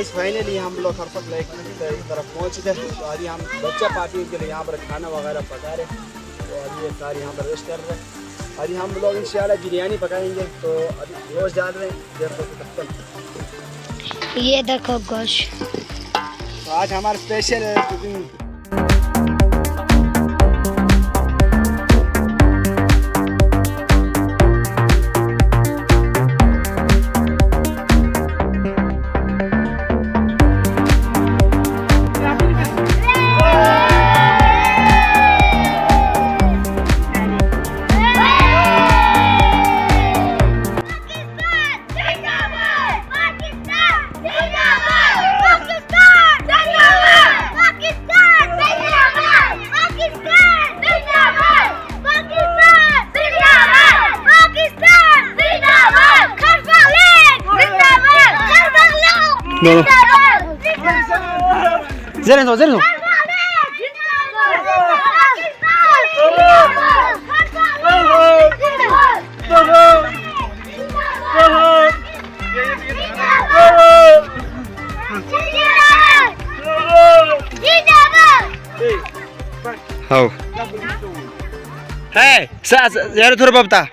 Guys finally हम लोग खरफक lake की तरफ पहुंच गए। तो अभी हम बच्चा पार्टी के लिए यहाँ पर खाना वगैरह पका रहे। तो अभी ये सारे यहाँ पर रेस्ट कर रहे हैं। अभी हम लोग इंशाल्लाह बिरयानी पकाएंगे। तो अभी गोश्त डाल रहे हैं। ये देखो गोश्त। तो आज हमारा स्पेशल कुकिंग। Zeren zo. हो Hey, zero thur babta.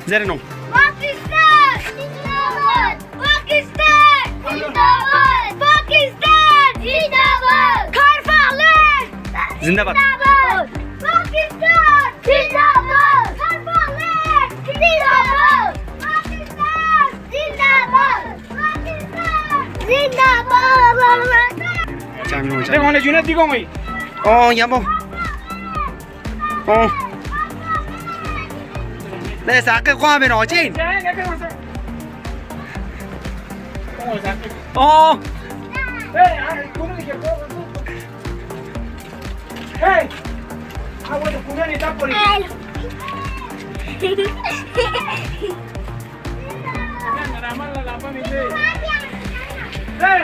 Zeren Pakistan! Zindabad! Pakistan! Zindabad! Pakistan! Zindabad! Kharfaq! Zindabad! Pakistan! Zindabad! Kharfaq! Zindabad! Pakistan! Zindabad! Pakistan! Zindabad! देखो हमने जुनेद दिखो भाई। Oh, यहाँ पर। Oh. ले साके को हमें नौचीन। Oh. Hey. Aku tu punya ni tak boleh. Ramal lah apa ni? Hey.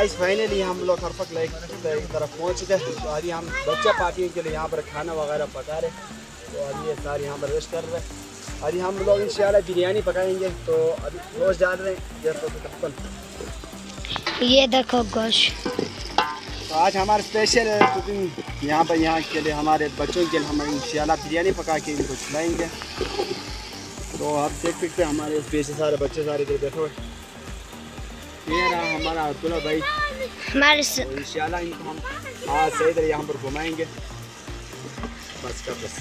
Guys finally हम लोग खरफक लेक की तरफ पहुँच गए। तो अभी हम बच्चा पार्टी के लिए यहाँ पर खाना वगैरह पका रहे। तो अभी ये सारे यहाँ पर रेस्ट कर रहे हैं। अभी हम लोग इंशाल्लाह बिरयानी पकाएंगे। तो अभी गोश्त डाल रहे हैं जैसे तकरीबन। ये देखो गोश्त। तो आज हमारा स्पेशल कुकिंग यहाँ के लिए हमारे बच्चों के लिए हम इंशाल्लाह बिरयानी पका के इनको खिलाएंगे। तो आप देख सकते हैं हमारे स्पेशल सारे बच्चे सारे इधर बैठे हुए। ये रहा हमारा अब्दुल्ला भाई हमारे तो इंशाल्लाह इनको हम आज सही तरह यहाँ पर घुमाएंगे। बस का बस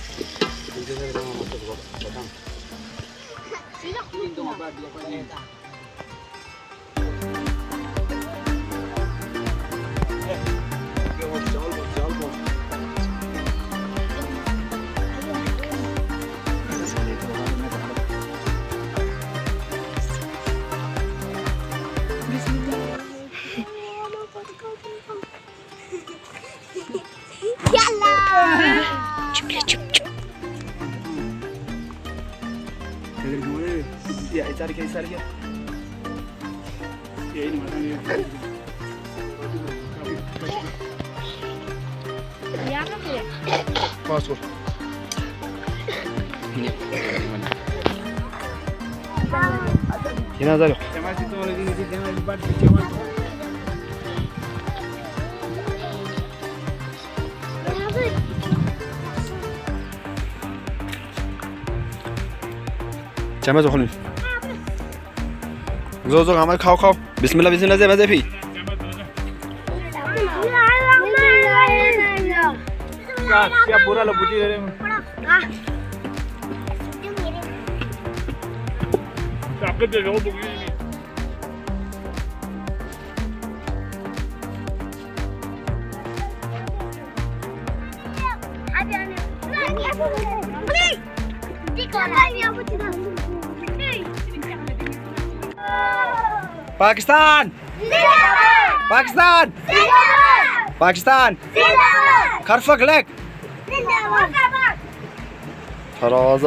चम्मच खोल जो हमारे खाओ खाओ बिस्मिल्लाह बिस्मिल्लाह से मजे भी क्या पूरा लबूटी दे रहे हैं आपके दे दो पाकिस्तान पाकिस्तान पाकिस्तान खरफक लेक फराज